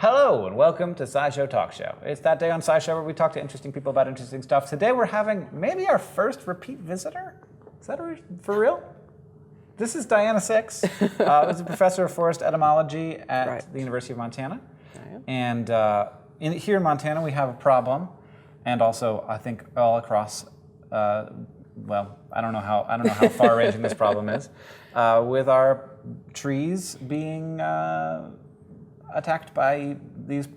Hello and welcome to SciShow Talk Show. It's that day on SciShow where we talk to interesting people about interesting stuff. Today we're having maybe our first repeat visitor. Is that for real? This is Diana Six, who's a professor of forest etymology at the University of Montana. And here in Montana we have a problem, and also I think all across, well, I don't know how far-ranging this problem is, with our trees being attacked by these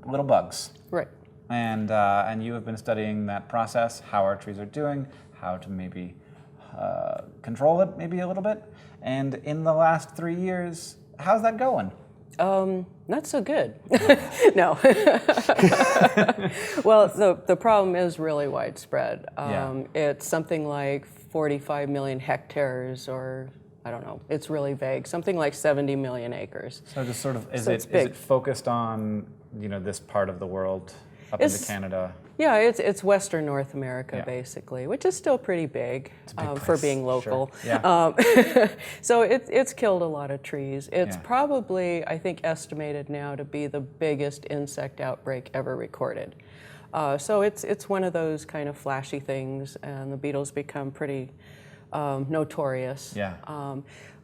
little bugs. Right. And you have been studying that process, how our trees are doing, how to maybe control it maybe a little bit. And in the last 3 years, how's that going? Not so good. No. Well, the problem is really widespread. It's something like 45 million hectares, or I don't know, it's really vague, something like 70 million acres. So just sort of, is it focused on, this part of the world up into Canada? Yeah, it's Western North America, basically, which is still pretty big, for being local. Sure. Yeah. So it's killed a lot of trees. It's probably, I think, estimated now to be the biggest insect outbreak ever recorded. So it's one of those kind of flashy things, and the beetles become pretty notorious. Yeah.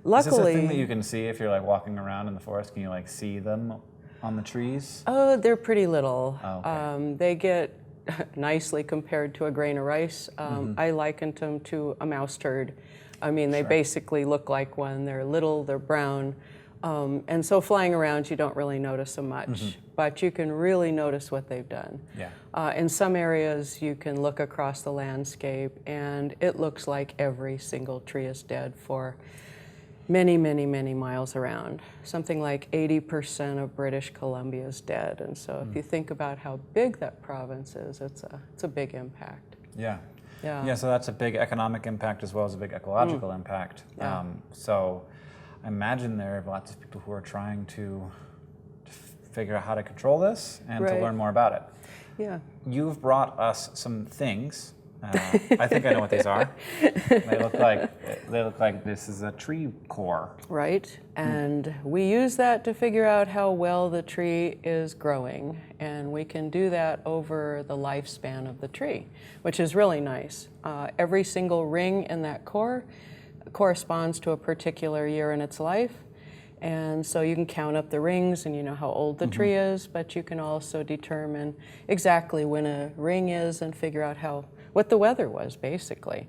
Luckily, is this a thing that you can see if you're like walking around in the forest? Can you like see them on the trees? Oh, they're pretty little. Oh, okay. They get nicely compared to a grain of rice. I likened them to a mouse turd. I mean, they basically look like one. They're little, they're brown. And so flying around, you don't really notice them much, but you can really notice what they've done. Yeah. In some areas, you can look across the landscape, and it looks like every single tree is dead for many, many, many miles around. Something like 80% of British Columbia is dead. And so if you think about how big that province is, it's a big impact. Yeah. Yeah. Yeah, so that's a big economic impact as well as a big ecological impact. Yeah. So I imagine there are lots of people who are trying to figure out how to control this and to learn more about it. Yeah. You've brought us some things. I think I know what these are. They look like this is a tree core. Right, and we use that to figure out how well the tree is growing, and we can do that over the lifespan of the tree, which is really nice. Every single ring in that core corresponds to a particular year in its life, and so you can count up the rings and you know how old the tree is, but you can also determine exactly when a ring is and figure out what the weather was, basically.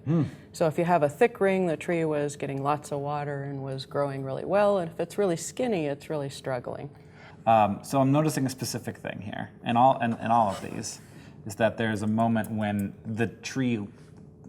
So if you have a thick ring, the tree was getting lots of water and was growing really well, and if it's really skinny, it's really struggling. So I'm noticing a specific thing here, in all of these, is that there's a moment when the tree,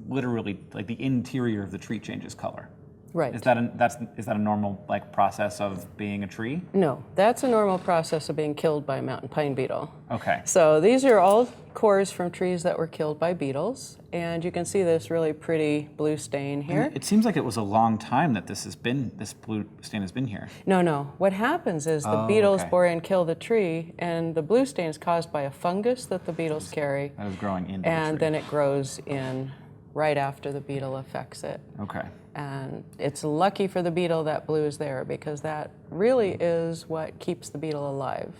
literally, like the interior of the tree changes color. Right. Is that a normal process of being a tree? No, that's a normal process of being killed by a mountain pine beetle. Okay. So these are all cores from trees that were killed by beetles, and you can see this really pretty blue stain here. And it seems like it was a long time that this blue stain has been here. No. What happens is the beetles bore in, kill the tree, and the blue stain is caused by a fungus that the beetles carry. That is growing into the tree. And then it grows in right after the beetle affects it. Okay. And it's lucky for the beetle that blue is there, because that really is what keeps the beetle alive.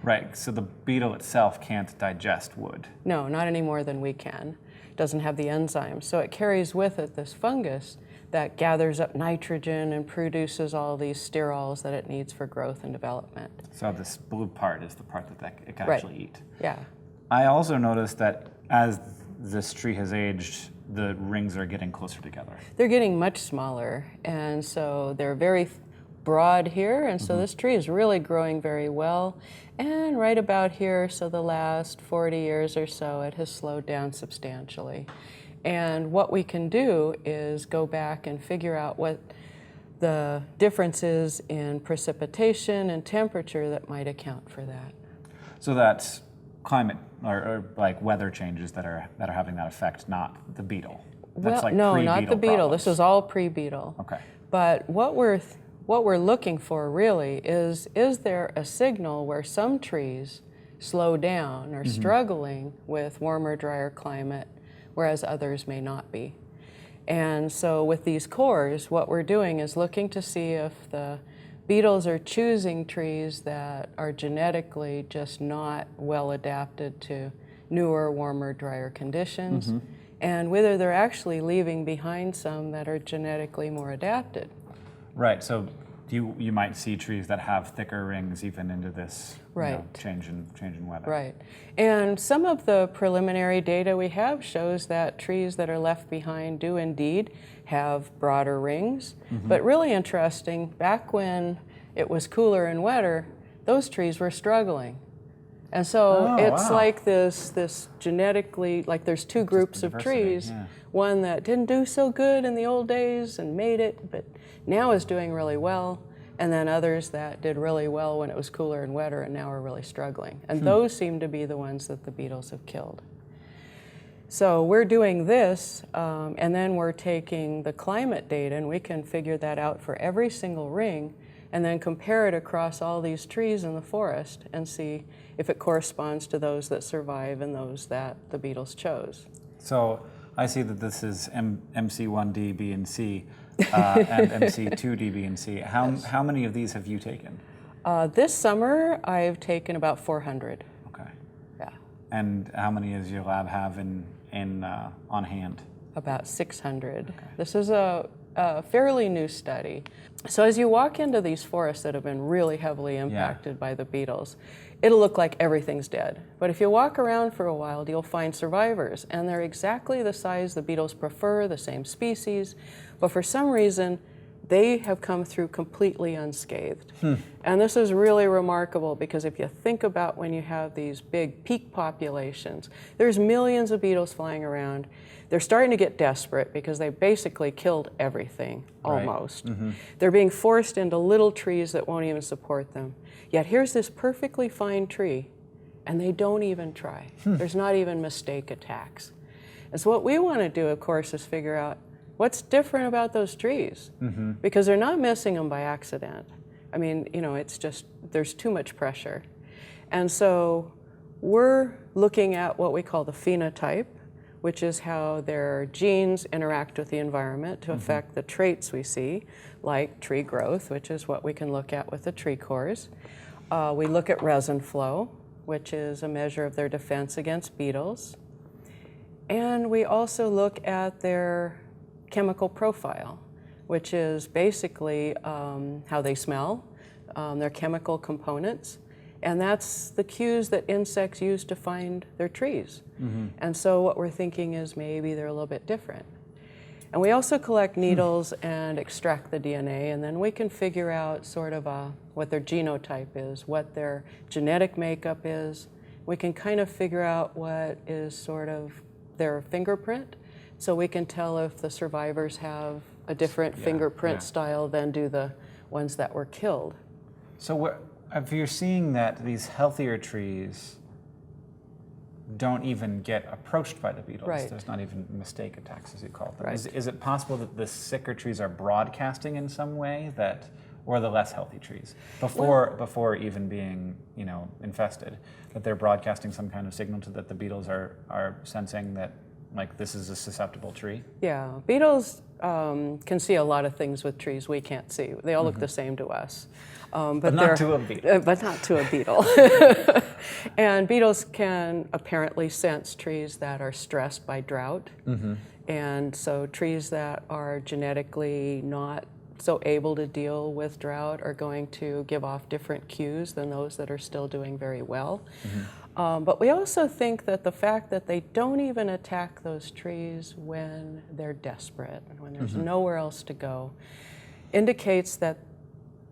Right, so the beetle itself can't digest wood. No, not any more than we can. It doesn't have the enzymes. So it carries with it this fungus that gathers up nitrogen and produces all these sterols that it needs for growth and development. So this blue part is the part that it can actually eat. Yeah. I also noticed that as this tree has aged, the rings are getting closer together. They're getting much smaller, and so they're very broad here, and so this tree is really growing very well. And right about here, so the last 40 years or so, it has slowed down substantially. And what we can do is go back and figure out what the difference is in precipitation and temperature that might account for that. So that's climate or like weather changes that are having that effect, not the beetle. That's Well, no, not the beetle. problems. This is all pre-beetle. Okay. But what we're looking for really is there a signal where some trees slow down or struggling with warmer, drier climate, whereas others may not be? And so with these cores, what we're doing is looking to see if the beetles are choosing trees that are genetically just not well adapted to newer, warmer, drier conditions, and whether they're actually leaving behind some that are genetically more adapted. Right, so you might see trees that have thicker rings even into this change in weather. Right. And some of the preliminary data we have shows that trees that are left behind do indeed have broader rings. But really interesting, back when it was cooler and wetter, those trees were struggling. And so it's like this genetically, like there's two groups of trees, one that didn't do so good in the old days and made it, but now is doing really well, and then others that did really well when it was cooler and wetter and now are really struggling. And those seem to be the ones that the beetles have killed. So we're doing this, and then we're taking the climate data, and we can figure that out for every single ring, and then compare it across all these trees in the forest and see if it corresponds to those that survive and those that the beetles chose. So I see that this is MC1D, B, and C, and MC2D, B, and C. How many of these have you taken? This summer, I've taken about 400. Okay. Yeah. And how many does your lab have on hand? About 600. Okay. This is a fairly new study. So as you walk into these forests that have been really heavily impacted by the beetles, it'll look like everything's dead. But if you walk around for a while, you'll find survivors, and they're exactly the size the beetles prefer, the same species, but for some reason, they have come through completely unscathed. And this is really remarkable because if you think about when you have these big peak populations, there's millions of beetles flying around. They're starting to get desperate because they basically killed everything, almost. They're being forced into little trees that won't even support them. Yet here's this perfectly fine tree, and they don't even try. There's not even mistake attacks. And so what we want to do, of course, is figure out what's different about those trees, because they're not missing them by accident. I mean, it's just, there's too much pressure. And so we're looking at what we call the phenotype, which is how their genes interact with the environment to affect the traits we see, like tree growth, which is what we can look at with the tree cores. We look at resin flow, which is a measure of their defense against beetles. And we also look at their chemical profile, which is basically how they smell, their chemical components, and that's the cues that insects use to find their trees. And so what we're thinking is maybe they're a little bit different. And we also collect needles and extract the DNA, and then we can figure out sort of what their genotype is, what their genetic makeup is. We can kind of figure out what is sort of their fingerprint, so we can tell if the survivors have a different fingerprint style than do the ones that were killed. So if you're seeing that these healthier trees don't even get approached by the beetles, there's not even mistake attacks, as you call them. Is it possible that the sicker trees are broadcasting in some way or the less healthy trees, before even being infested, that they're broadcasting some kind of signal that the beetles are sensing that, like, this is a susceptible tree? Yeah, beetles can see a lot of things with trees we can't see. They all look the same to us. But not to a beetle. But not to a beetle. And beetles can apparently sense trees that are stressed by drought. And so trees that are genetically not so able to deal with drought are going to give off different cues than those that are still doing very well. But we also think that the fact that they don't even attack those trees when they're desperate, when there's nowhere else to go, indicates that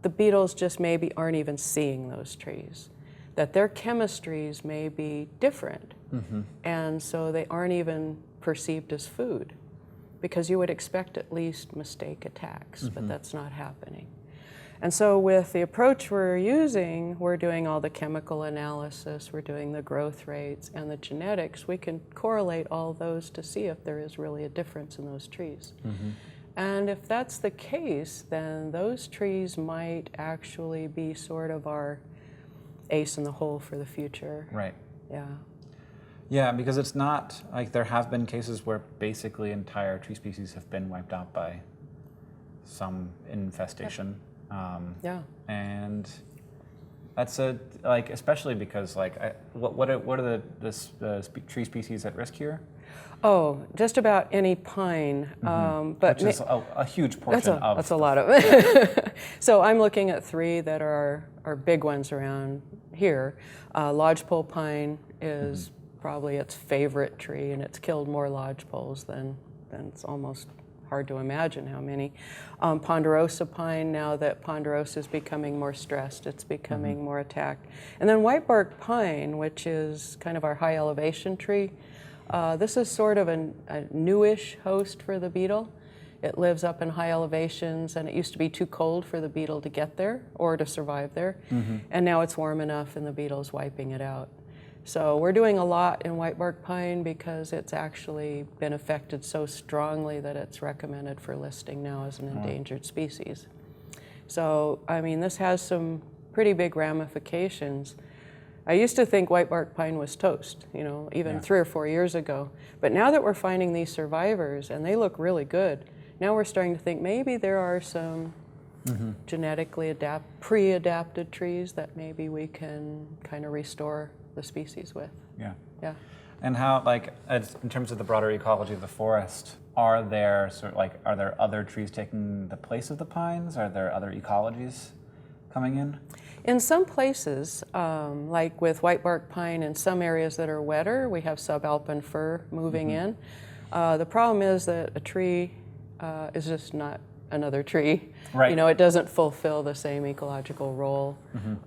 the beetles just maybe aren't even seeing those trees, that their chemistries may be different, and so they aren't even perceived as food, because you would expect at least mistake attacks, but that's not happening. And so with the approach we're using, we're doing all the chemical analysis, we're doing the growth rates and the genetics. We can correlate all those to see if there is really a difference in those trees. And if that's the case, then those trees might actually be sort of our ace in the hole for the future. Right. Yeah. Yeah, because it's not like there have been cases where basically entire tree species have been wiped out by some infestation. Yeah. And that's especially because what are the tree species at risk here? Oh, just about any pine, but which is a huge portion of. That's a lot of it. So I'm looking at 3 that are big ones around here. Lodgepole pine is probably its favorite tree, and it's killed more lodgepoles than it's almost hard to imagine how many. Ponderosa pine, now that Ponderosa is becoming more stressed, it's becoming more attacked. And then whitebark pine, which is kind of our high elevation tree. This is sort of a newish host for the beetle. It lives up in high elevations, and it used to be too cold for the beetle to get there or to survive there. And now it's warm enough and the beetle's wiping it out. So we're doing a lot in whitebark pine because it's actually been affected so strongly that it's recommended for listing now as an endangered species. So, I mean, this has some pretty big ramifications. I used to think whitebark pine was toast, even 3 or 4 years ago. But now that we're finding these survivors, and they look really good, now we're starting to think maybe there are some genetically pre-adapted trees that maybe we can kind of restore the species with. Yeah. Yeah. And how, in terms of the broader ecology of the forest, are there other trees taking the place of the pines? Are there other ecologies coming in? In some places, like with whitebark pine, in some areas that are wetter, we have subalpine fir moving in. The problem is that a tree is just not another tree. Right. It doesn't fulfill the same ecological role.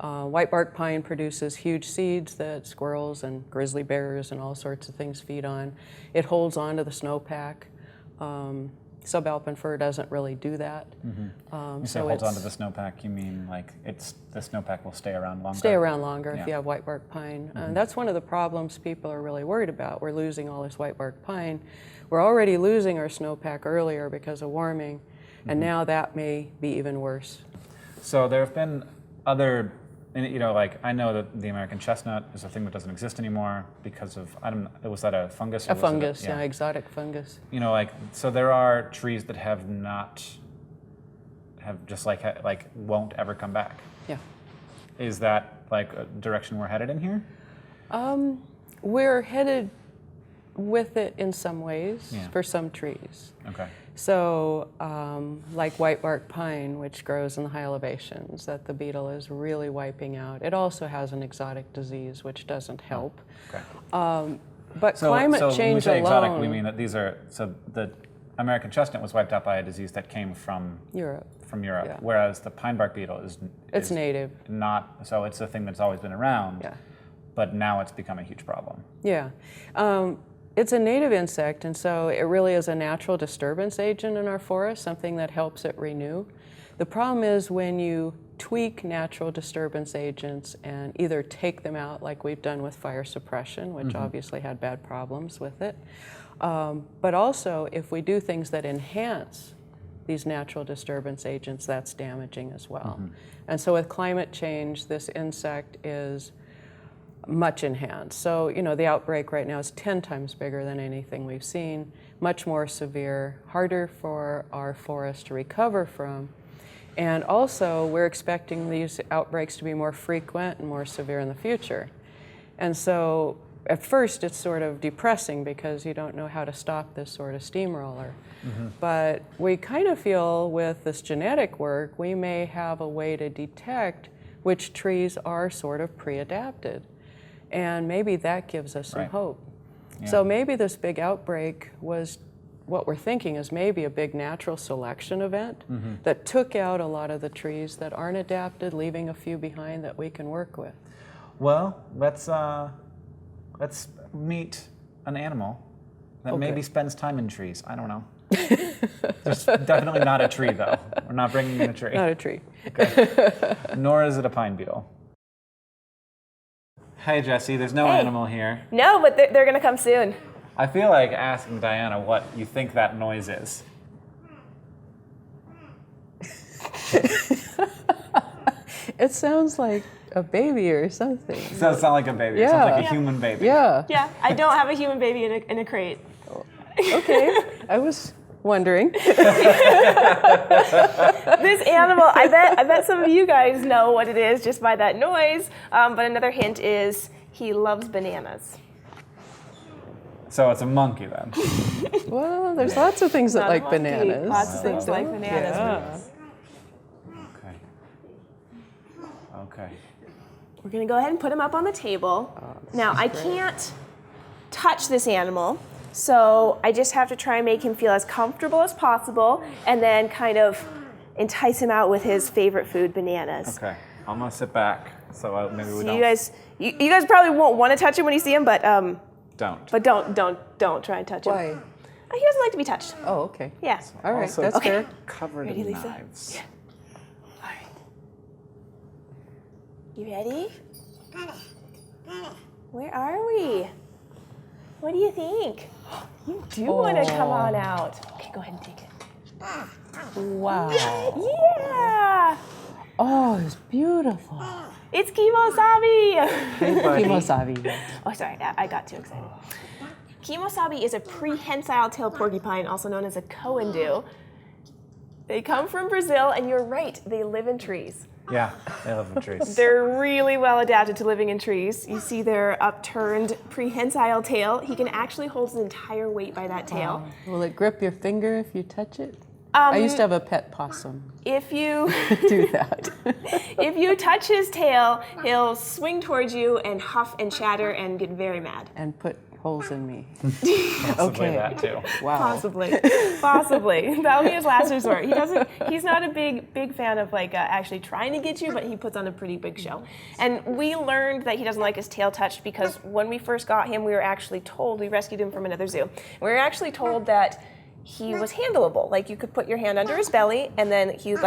Whitebark pine produces huge seeds that squirrels and grizzly bears and all sorts of things feed on. It holds on to the snowpack. Subalpine fir doesn't really do that. You say holds onto the snowpack, you mean the snowpack will stay around longer? Stay around longer if you have whitebark pine. And that's one of the problems people are really worried about. We're losing all this whitebark pine. We're already losing our snowpack earlier because of warming, and now that may be even worse. So there have been other, I know that the American chestnut is a thing that doesn't exist anymore because of, was that a fungus? A fungus, exotic fungus. So there are trees that won't ever come back. Yeah. Is that a direction we're headed in here? We're headed with it in some ways for some trees. Okay. So like whitebark pine, which grows in the high elevations, that the beetle is really wiping out. It also has an exotic disease, which doesn't help. Okay. But climate change when we say alone, exotic, we mean that the American chestnut was wiped out by a disease that came from Europe. Yeah. Whereas the pine bark beetle is native. So it's a thing that's always been around. Yeah. But now it's become a huge problem. Yeah. It's a native insect, and so it really is a natural disturbance agent in our forest, something that helps it renew. The problem is when you tweak natural disturbance agents and either take them out, like we've done with fire suppression, which obviously had bad problems with it, but also if we do things that enhance these natural disturbance agents, that's damaging as well. And so with climate change, this insect is much enhanced. So, the outbreak right now is 10 times bigger than anything we've seen, much more severe, harder for our forest to recover from. And also, we're expecting these outbreaks to be more frequent and more severe in the future. And so, at first, it's sort of depressing because you don't know how to stop this sort of steamroller. But we kind of feel with this genetic work, we may have a way to detect which trees are sort of pre-adapted. And maybe that gives us some hope. Yeah. So maybe this big outbreak was what we're thinking is maybe a big natural selection event that took out a lot of the trees that aren't adapted, leaving a few behind that we can work with. Well, let's meet an animal that maybe spends time in trees. I don't know. There's definitely not a tree, though. We're not bringing in a tree. Not a tree. Okay. Nor is it a pine beetle. Hey, Jessi, there's no animal here. No, but they're going to come soon. I feel like asking Diana what you think that noise is. It sounds like a baby or something. It doesn't sound like a baby. It sounds like a human baby. Yeah. Yeah, I don't have a human baby in a crate. Okay. I was wondering. This animal, I bet some of you guys know what it is just by that noise. But another hint is he loves bananas. So it's a monkey then. Well, there's lots of things that Not a like monkey. bananas. Lots of things like bananas. Yeah. Okay. We're gonna go ahead and put him up on the table. Now I can't touch this animal, so I just have to try and make him feel as comfortable as possible, and then kind of entice him out with his favorite food, bananas. Okay. I'm gonna sit back, so maybe we So don't. you guys probably won't want to touch him when you see him, but Don't. don't try and touch him. Why? He doesn't like to be touched. Oh, okay. Yeah. All right, Also, that's it's fair. covered Ready, in Lisa? knives. Yeah. All right. You ready? Where are we? What do you think? You do want to come on out. Okay, go ahead and take it. Wow. Yeah! Oh, it's beautiful. It's Kemosabe! Hey, buddy. Kemosabe. Oh, sorry, I got too excited. Kemosabe is a prehensile-tailed porcupine, also known as a Coendu. They come from Brazil, and you're right, they live in trees. Yeah, they live in trees. They're really well adapted to living in trees. You see their upturned prehensile tail. He can actually hold his entire weight by that tail. Will it grip your finger if you touch it? I used to have a pet possum. If you Do that. if you touch his tail, he'll swing towards you and huff and chatter and get very mad. And put holes in me. Possibly Okay. that too. Wow. Possibly. That'll be his last resort. He's not a big fan of actually trying to get you, but he puts on a pretty big show. And we learned that he doesn't like his tail touched because when we first got him, we rescued him from another zoo. We were actually told that he was handleable. Like you could put your hand under his belly and then he'd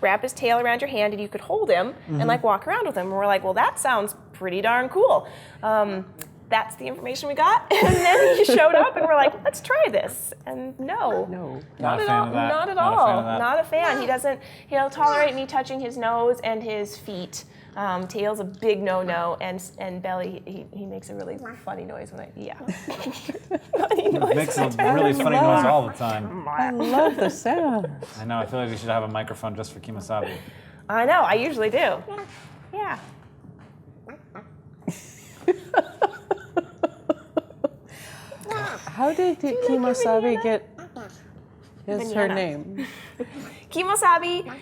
wrap his tail around your hand and you could hold him and walk around with him. And we're like, well, that sounds pretty darn cool. That's the information we got. And then he showed up and we're like, let's try this. And no. Not a fan of that. Not at Not a all. fan of that. Not a fan. He'll tolerate me touching his nose and his feet. Tail's a big no-no, and belly, he makes a really funny noise when funny It noise. makes a really funny noise all the time. I love the sound. I know, I feel like we should have a microphone just for Kemosabe. I know, I usually do. Yeah. How did Kemosabe get her Banana. name? Kemosabe,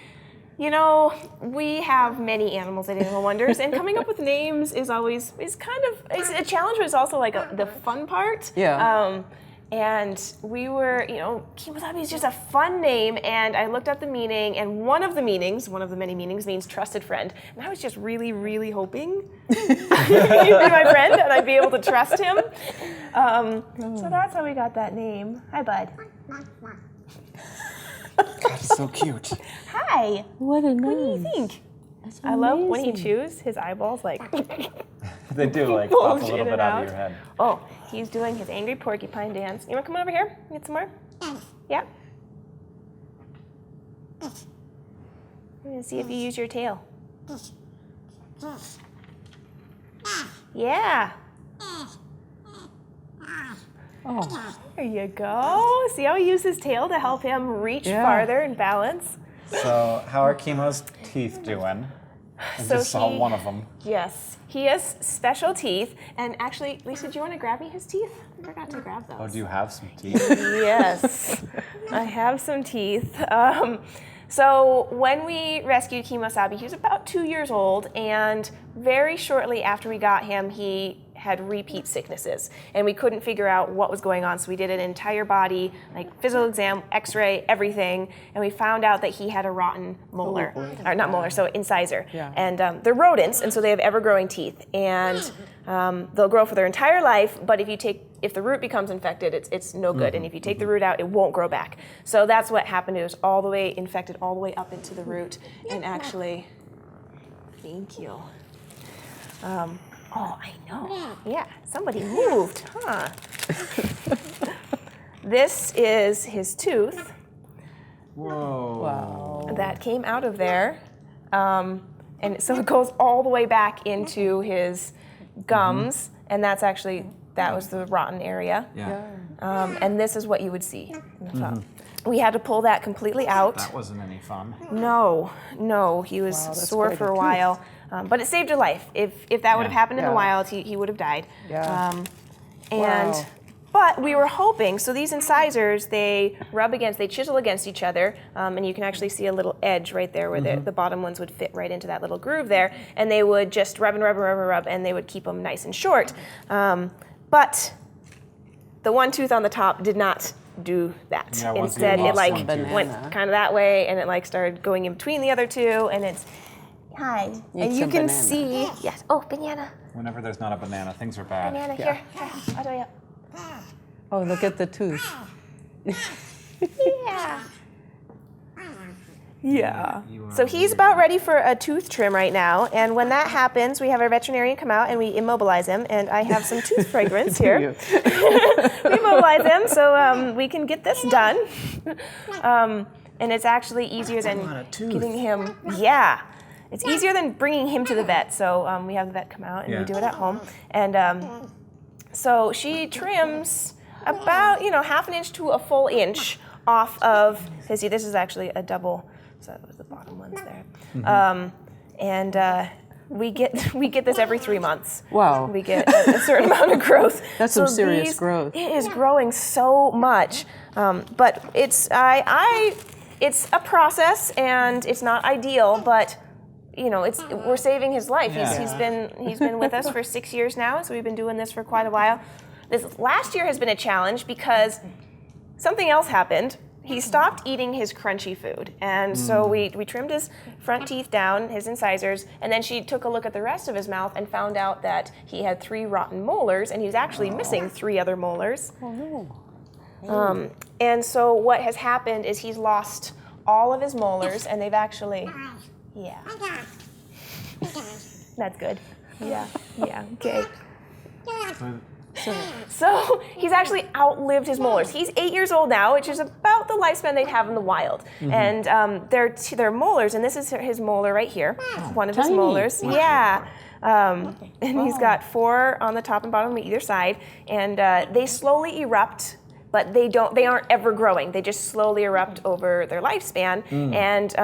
we have many animals at Animal Wonders, and coming up with names is it's a challenge, but it's also the fun part. Yeah. And we were, Kemosabe is just a fun name, and I looked up the meaning, and one of the many meanings means trusted friend. And I was just really, really hoping he'd be my friend and I'd be able to trust him. So that's how we got that name. Hi, bud. God, it's so cute. Hi. What a name. What do you think? That's I love when he amazing. chews, his eyeballs They do pop a bulge little in bit and out of out. your head. Oh, he's doing his angry porcupine dance. You want to come over here? Get some more? Yeah. I'm going to see if you use your tail. Yeah. Oh, There you go. See how he used his tail to help him reach farther and balance? So, how are Kemo's teeth doing? I So just saw he- one of them. Yes. He has special teeth. And actually, Lisa, do you want to grab me his teeth? I forgot to grab those. Oh, do you have some teeth? Yes, I have some teeth. So when we rescued Kemosabe, he was about 2 years old, and very shortly after we got him, he had repeat sicknesses, and we couldn't figure out what was going on, so we did an entire body, physical exam, x-ray, everything, and we found out that he had a rotten molar, or not molar, so incisor. Yeah. And they're rodents, and so they have ever-growing teeth, and they'll grow for their entire life, but if the root becomes infected, it's no good, and if you take the root out, it won't grow back. So that's what happened. It was all the way infected, all the way up into the root, and actually, thank you. Oh, I know. Yeah, somebody moved, huh? This is his tooth Whoa. wow. that came out of there. And so it goes all the way back into his gums, and that was the rotten area. Yeah. and this is what you would see in the top. We had to pull that completely out. That wasn't any fun. No, he was sore for a while, but it saved her life. If that would have happened in the wild, he would have died. Yeah. But we were hoping, so these incisors, they chisel against each other, and you can actually see a little edge right there where the bottom ones would fit right into that little groove there, and they would just rub, and they would keep them nice and short. But the one tooth on the top did not do that. Yeah, instead, it went kind of that way, and it started going in between the other two, and it's, hi. And you can see, yes, banana. Whenever there's not a banana, things are bad. Banana, here, I'll do it. Oh, look at the tooth. Yeah. So he's about ready for a tooth trim right now, and when that happens, we have our veterinarian come out and we immobilize him, and I have some tooth fragrance here. We immobilize him so we can get this done. And it's actually easier than getting him, it's easier than bringing him to the vet, so we have the vet come out and we do it at home. And so she trims about, half an inch to a full inch off of, this is actually a double, so that was the bottom ones there. And we get this every 3 months. Wow. We get a certain amount of growth. That's some serious growth. It is growing so much, but it's a process and it's not ideal, but we're saving his life. Yeah. He's been with us for 6 years now, so we've been doing this for quite a while. This last year has been a challenge because something else happened. He stopped eating his crunchy food, and so we trimmed his front teeth down, his incisors, and then she took a look at the rest of his mouth and found out that he had 3 rotten molars, and he was actually missing 3 other molars. Oh no. And so what has happened is he's lost all of his molars, and they've actually, that's good. Yeah, okay. So he's actually outlived his molars. He's 8 years old now, which is about the lifespan they'd have in the wild. And they're molars, and this is his molar right here, one of his molars. Yeah. And he's got 4 on the top and bottom on either side, and they slowly erupt, but they aren't ever growing. They just slowly erupt over their lifespan, and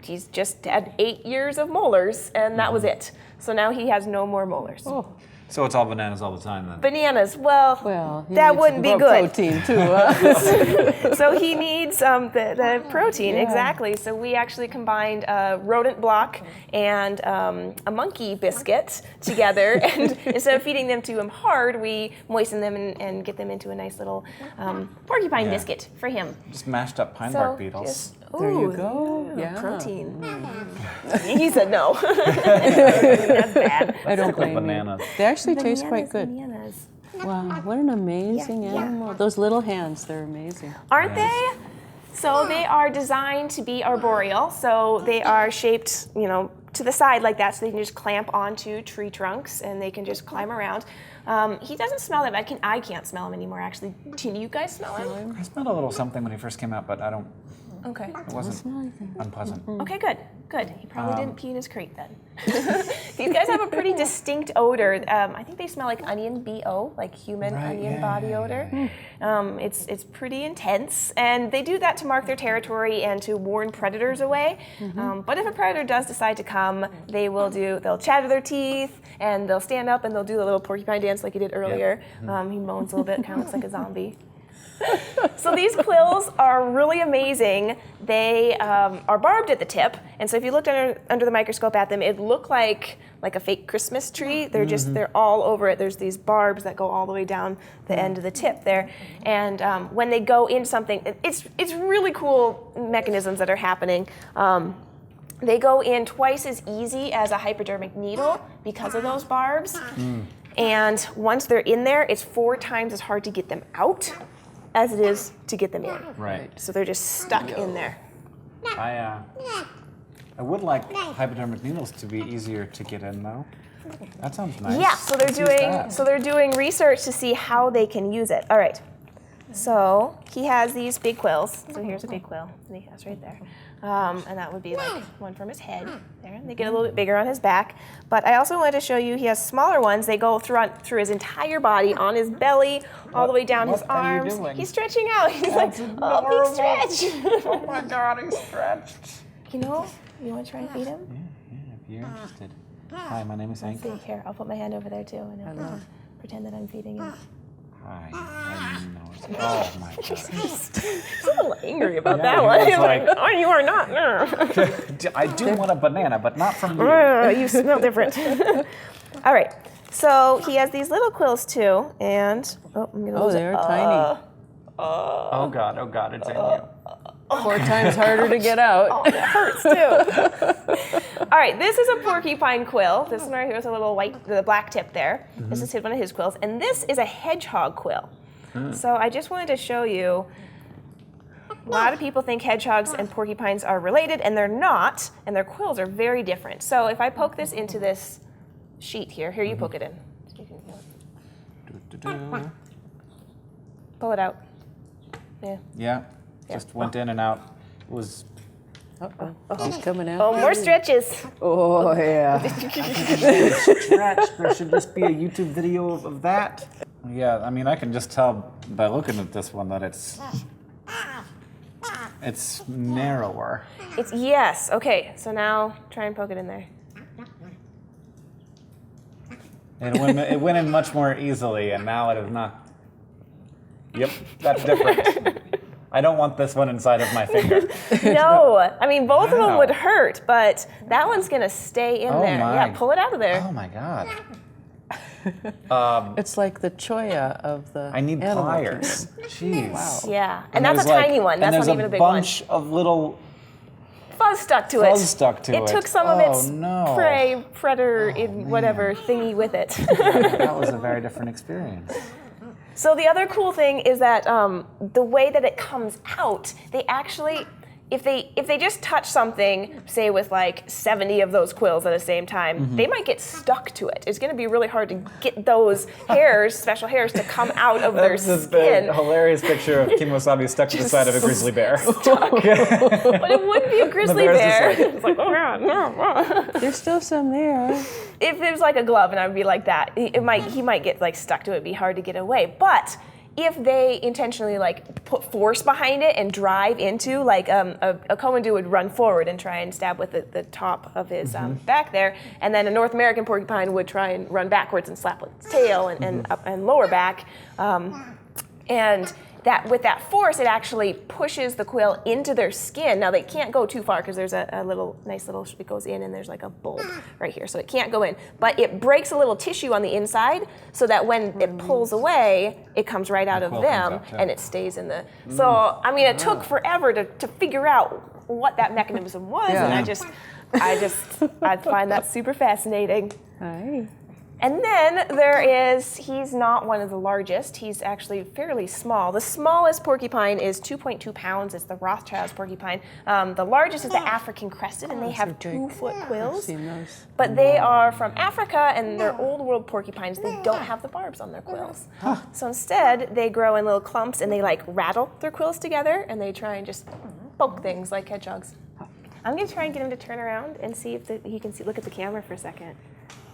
he's just had 8 years of molars, and that was it. So now he has no more molars. Oh. So it's all bananas all the time then? Bananas, well that wouldn't be good. Protein too. So he needs the protein, exactly. So we actually combined a rodent block and a monkey biscuit together, and instead of feeding them to him hard, we moisten them and get them into a nice little porcupine biscuit for him. Just mashed up pine bark beetles. There you go. Yeah. Protein. He said no. That's bad. I don't blame bananas. you. They actually taste quite good. Bananas. Wow, what an amazing animal. Those little hands, they're amazing. Aren't they? So they are designed to be arboreal. So they are shaped, to the side like that, so they can just clamp onto tree trunks and they can just climb around. He doesn't smell that bad. I can't smell him anymore, actually. Can you guys smell him? I smelled a little something when he first came out, but I don't. Okay. It wasn't unpleasant. Okay, good. He probably didn't pee in his crate then. These guys have a pretty distinct odor. I think they smell like onion BO, like human onion body odor. It's pretty intense, and they do that to mark their territory and to warn predators away. But if a predator does decide to come, they'll chatter their teeth, and they'll stand up and they'll do the little porcupine dance like he did earlier. He moans a little bit, kind of looks like a zombie. So these quills are really amazing. They are barbed at the tip, and so if you looked under the microscope at them, it looked like a fake Christmas tree. They're all over it. There's these barbs that go all the way down the end of the tip there, and when they go in something, it's really cool mechanisms that are happening. They go in twice as easy as a hypodermic needle because of those barbs, and once they're in there, it's 4 times as hard to get them out as it is to get them in. Right. So they're just stuck in there. I would like hypodermic needles to be easier to get in though. That sounds nice. Yeah, so they're doing research to see how they can use it. All right. So he has these big quills. So here's a big quill that he has right there. And that would be like one from his head there. They get a little bit bigger on his back. But I also wanted to show you he has smaller ones. They go through his entire body, on his belly, all the way down his What are you arms. doing? He's stretching out. He's That's like, oh, big stretch. Oh my God, he's stretched. You know, you want to try and feed him? Yeah, if you're interested. Hi, my name is Hank. See, here, I'll put my hand over there too, and I'll pretend that I'm feeding him. Hi. Oh my God. He's a little angry about Yeah, that he one. was He's like- like, oh, you are not. I do want a banana, but not from you. You smell different. All right. So he has these little quills too, and I'm gonna lose it. they're tiny. Oh God, it's in you. 4 times harder to get out. It hurts too. All right, this is a porcupine quill. This one right here with a little the black tip there. This is one of his quills, and this is a hedgehog quill. So I just wanted to show you. A lot of people think hedgehogs and porcupines are related, and they're not, and their quills are very different. So if I poke this into this sheet here, you poke it in. Pull it out. Yeah. Yeah, just went in and out. It was. He's coming out. Oh, more stretches. Oh, yeah. Stretch. There should just be a YouTube video of that. Yeah, I mean, I can just tell by looking at this one that it's narrower. Yes. Okay. So now try and poke it in there. It went in much more easily, and now it is not. Yep, that's different. I don't want this one inside of my finger. No, I mean both of them Wow. would hurt, but that one's gonna stay in there. my. Yeah, pull it out of there. Oh my God. It's like the choya of the I need animal pliers. kingdom. Jeez. Wow. Yeah, and that's a tiny one. That's not even a big one. And there's a bunch of little Fuzz stuck to it. fuzz stuck to it. It took some of its no. predator whatever thingy with it. That was a very different experience. So the other cool thing is that the way that it comes out, they actually, if they just touch something, say with like 70 of those quills at the same time, they might get stuck to it. It's going to be really hard to get those hairs, special hairs, to come out of their That's just skin. a hilarious picture of Kemosabe stuck to the side of a grizzly bear. But it wouldn't be a grizzly bear's bear. just It's like, oh God. There's still some there. If it was like a glove and I would be like that, he might get like stuck to it. It'd be hard to get away. But if they intentionally like put force behind it and drive into, like a Coendu would run forward and try and stab with the top of his back there, and then a North American porcupine would try and run backwards and slap with its tail and up and lower back, and that with that force, it actually pushes the quill into their skin. Now they can't go too far because there's a little nice little, it goes in and there's like a bulb right here, so it can't go in. But it breaks a little tissue on the inside so that when it pulls away, it comes right out of quill them comes out, yeah. and it stays in the. So I mean, it took forever to figure out what that mechanism was, Yeah. and I find that super fascinating. Hi. And then he's not one of the largest, he's actually fairly small. The smallest porcupine is 2.2 pounds, it's the Rothschild's porcupine. The largest is the African crested, and they have 2-foot I've quills. seen those. But they are from Africa, and they're old world porcupines. They don't have the barbs on their quills. So instead, they grow in little clumps, and they like rattle their quills together, and they try and just poke things like hedgehogs. I'm gonna try and get him to turn around and see if he can look at the camera for a second.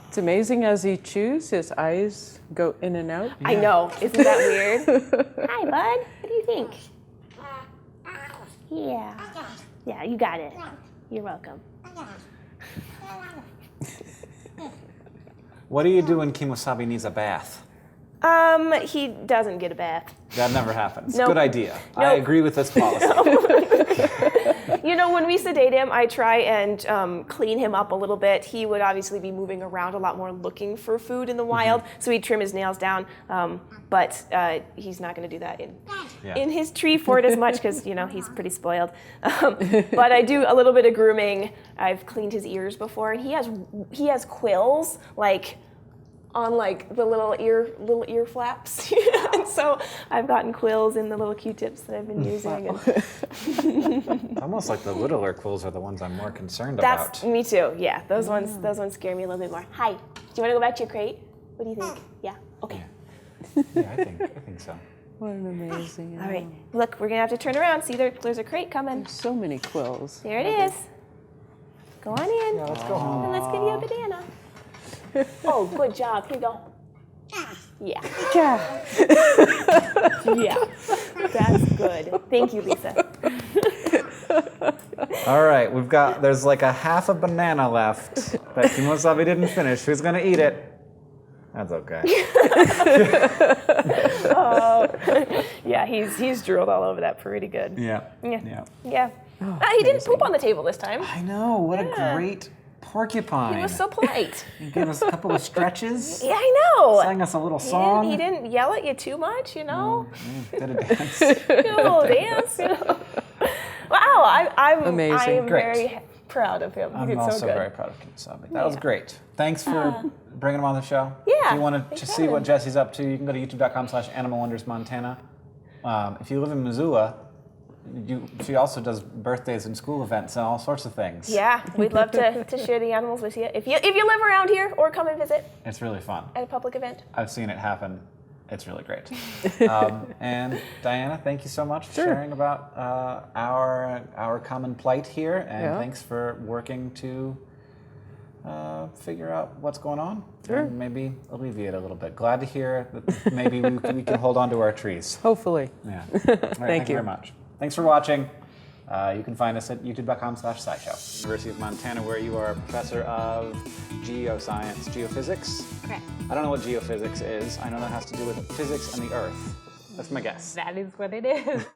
It's amazing as he chews, his eyes go in and out. I know. Isn't that weird? Hi, bud. What do you think? Yeah. Yeah, you got it. You're welcome. What do you do when Kemosabe needs a bath? He doesn't get a bath. That never happens. Nope. Good idea. I Nope. agree with this policy. You know, when we sedate him, I try and clean him up a little bit. He would obviously be moving around a lot more looking for food in the wild, so he'd trim his nails down, but he's not going to do that in his tree fort as much because, you know, he's pretty spoiled. But I do a little bit of grooming. I've cleaned his ears before, and he has quills, like, on like the little ear flaps. And so I've gotten quills in the little Q-tips that I've been using. And Almost like the littler quills are the ones I'm more concerned that's about. me too. Yeah, those ones scare me a little bit more. Hi, do you want to go back to your crate? What do you think? Yeah. Okay. Yeah, I think so. What an amazing All right, animal. look, we're gonna have to turn around. See, there's a crate coming. So many quills. There it is. Go on in. Yeah, let's go home. And let's give you a banana. Oh, good job. Here you go. Yeah. Yeah. Yeah. That's good. Thank you, Lisa. All right, there's like a half a banana left that Kemosabe didn't finish. Who's gonna eat it? That's okay. Oh, yeah, he's drooled all over that pretty good. Yeah. Yeah. He didn't poop on the table this time. I know, what a Yeah. great porcupine. He was so polite. He gave us a couple of stretches, Yeah, I know. sang us a little song. He didn't yell at you too much, you know. Did a dance. No dance. You know? Wow, I'm Amazing. I am Great. very proud of him. He I'm did so also good. very proud of Kemosabe. That was great. Thanks for bringing him on the show. Yeah, If you want thanks to for see having what me. Jessi's up to, you can go to youtube.com/animalwondersmontana. If you live in Missoula, she also does birthdays and school events and all sorts of things. Yeah, we'd love to share the animals with you. If you live around here or come and visit It's really fun. at a public event. I've seen it happen. It's really great. And Diana, thank you so much for sharing about our common plight here, and Yeah. thanks for working to figure out what's going on and maybe alleviate a little bit. Glad to hear that maybe we can hold on to our trees. Hopefully. Yeah. All right, thank you you. very much. Thanks for watching. You can find us at youtube.com/SciShow. University of Montana, where you are a professor of geoscience, geophysics. Correct. I don't know what geophysics is. I know that has to do with physics and the earth. That's my guess. That is what it is.